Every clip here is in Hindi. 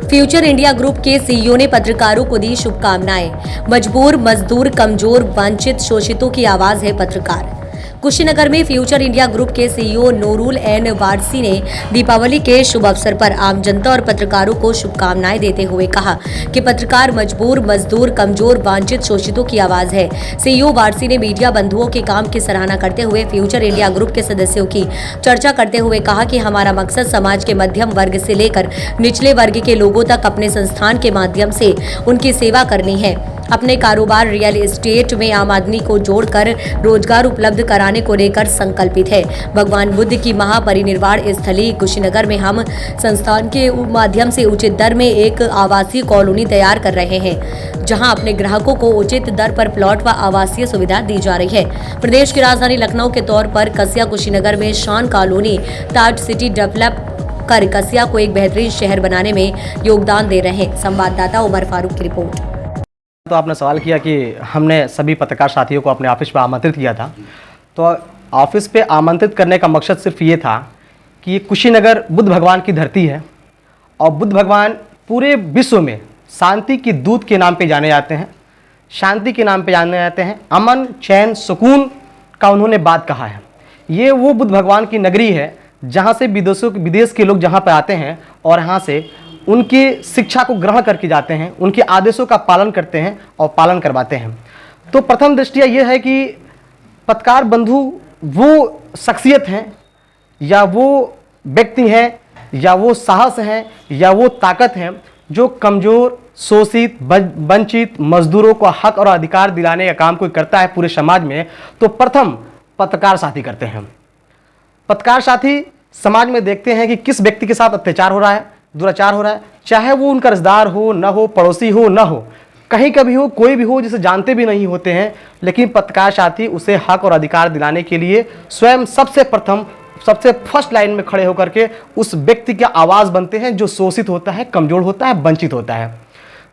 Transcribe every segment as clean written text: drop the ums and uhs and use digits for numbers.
फ्यूचर इंडिया ग्रुप के सीईओ ने पत्रकारों को दी शुभकामनाएं। मजबूर, मजदूर, कमजोर, वंचित, शोषितों की आवाज है पत्रकार। कुशीनगर में फ्यूचर इंडिया ग्रुप के सीईओ नूरुल एन वारसी ने दीपावली के शुभ अवसर पर आम जनता और पत्रकारों को शुभकामनाएं देते हुए कहा कि पत्रकार मजबूर, मजदूर, कमजोर, वांछित, शोषितों की आवाज है। सीईओ वारसी ने मीडिया बंधुओं के काम की सराहना करते हुए फ्यूचर इंडिया ग्रुप के सदस्यों की चर्चा करते हुए कहा कि हमारा मकसद समाज के मध्यम वर्ग से लेकर निचले वर्ग के लोगों तक अपने संस्थान के माध्यम से उनकी सेवा करनी है। अपने कारोबार रियल एस्टेट में आम आदमी को जोड़कर रोजगार उपलब्ध कराने को लेकर संकल्पित है। भगवान बुद्ध की महापरिनिर्वाण स्थली कुशीनगर में हम संस्थान के माध्यम से उचित दर में एक आवासीय कॉलोनी तैयार कर रहे हैं, जहां अपने ग्राहकों को उचित दर पर प्लॉट व आवासीय सुविधा दी जा रही है। प्रदेश की राजधानी लखनऊ के तौर पर कसिया कुशीनगर में शान कॉलोनी ताज सिटी डेवलप कर कसिया को एक बेहतरीन शहर बनाने में योगदान दे रहे हैं। संवाददाता उमर फारूक की रिपोर्ट। तो आपने सवाल किया कि हमने सभी पत्रकार साथियों को अपने ऑफिस पर आमंत्रित किया था। तो ऑफिस पे आमंत्रित करने का मकसद सिर्फ ये था कि ये कुशीनगर बुद्ध भगवान की धरती है और बुद्ध भगवान पूरे विश्व में शांति की दूत के नाम पे जाने जाते हैं, शांति के नाम पे जाने जाते हैं। अमन, चैन, सुकून का उन्होंने बात कहा है। ये वो बुद्ध भगवान की नगरी है जहाँ से विदेश के लोग जहाँ पर आते हैं और यहाँ से उनकी शिक्षा को ग्रहण करके जाते हैं, उनके आदेशों का पालन करते हैं और पालन करवाते हैं। तो प्रथम दृष्टिया यह है कि पत्रकार बंधु वो शख्सियत हैं या वो व्यक्ति हैं या वो साहस हैं या वो ताकत हैं जो कमज़ोर, शोषित, वंचित मजदूरों को हक और अधिकार दिलाने का काम कोई करता है पूरे समाज में, तो प्रथम पत्रकार साथी करते हैं। पत्रकार साथी समाज में देखते हैं कि किस व्यक्ति के साथ अत्याचार हो रहा है, दुराचार हो रहा है, चाहे वो उनका रिश्तेदार हो न हो, पड़ोसी हो न हो, कहीं का भी हो, कोई भी हो, जिसे जानते भी नहीं होते हैं, लेकिन पत्रकार साथी उसे हक और अधिकार दिलाने के लिए स्वयं सबसे प्रथम, सबसे फर्स्ट लाइन में खड़े होकर के उस व्यक्ति की आवाज़ बनते हैं जो शोषित होता है, कमज़ोर होता है, वंचित होता है।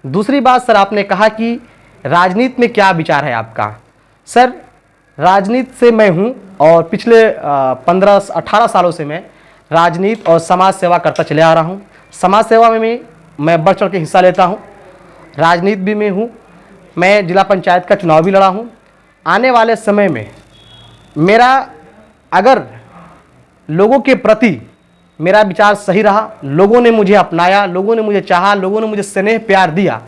दूसरी बात सर, आपने कहा कि राजनीति में क्या विचार है आपका। सर, राजनीति से मैं हूँ और पिछले 15-18 सालों से मैं राजनीति और समाज सेवा करता चले आ रहा हूँ। समाज सेवा में मैं बढ़ चढ़ के हिस्सा लेता हूँ, राजनीति भी में हूँ। मैं जिला पंचायत का चुनाव भी लड़ा हूँ। आने वाले समय में मेरा अगर लोगों के प्रति मेरा विचार सही रहा, लोगों ने मुझे अपनाया, लोगों ने मुझे चाहा, लोगों ने मुझे स्नेह प्यार दिया,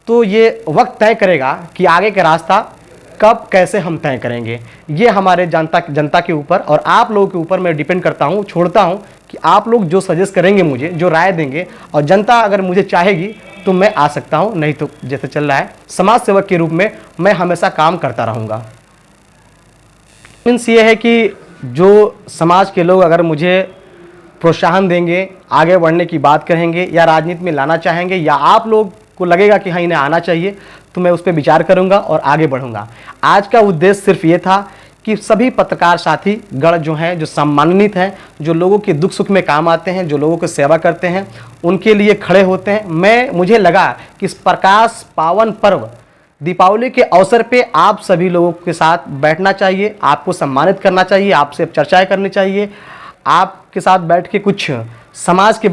तो ये वक्त तय करेगा कि आगे का रास्ता कब कैसे हम तय करेंगे। ये हमारे जनता के ऊपर और आप लोगों के ऊपर मैं डिपेंड करता हूँ, छोड़ता हूँ कि आप लोग जो सजेस्ट करेंगे मुझे, जो राय देंगे, और जनता अगर मुझे चाहेगी तो मैं आ सकता हूँ, नहीं तो जैसे चल रहा है समाज सेवक के रूप में मैं हमेशा काम करता रहूँगा। मीन्स ये है कि जो समाज के लोग अगर मुझे प्रोत्साहन देंगे, आगे बढ़ने की बात करेंगे या राजनीति में लाना चाहेंगे या आप लोग को लगेगा कि हाँ इन्हें आना चाहिए, तो मैं उस पर विचार करूंगा और आगे बढ़ूंगा। आज का उद्देश्य सिर्फ ये था कि सभी पत्रकार साथी गण जो हैं, जो सम्मानित हैं, जो लोगों के दुख सुख में काम आते हैं, जो लोगों की सेवा करते हैं, उनके लिए खड़े होते हैं। मुझे लगा कि इस प्रकाश पावन पर्व दीपावली के अवसर पे आप सभी लोगों के साथ बैठना चाहिए, आपको सम्मानित करना चाहिए, आपसे चर्चाएं करनी चाहिए, आपके साथ बैठ के कुछ समाज के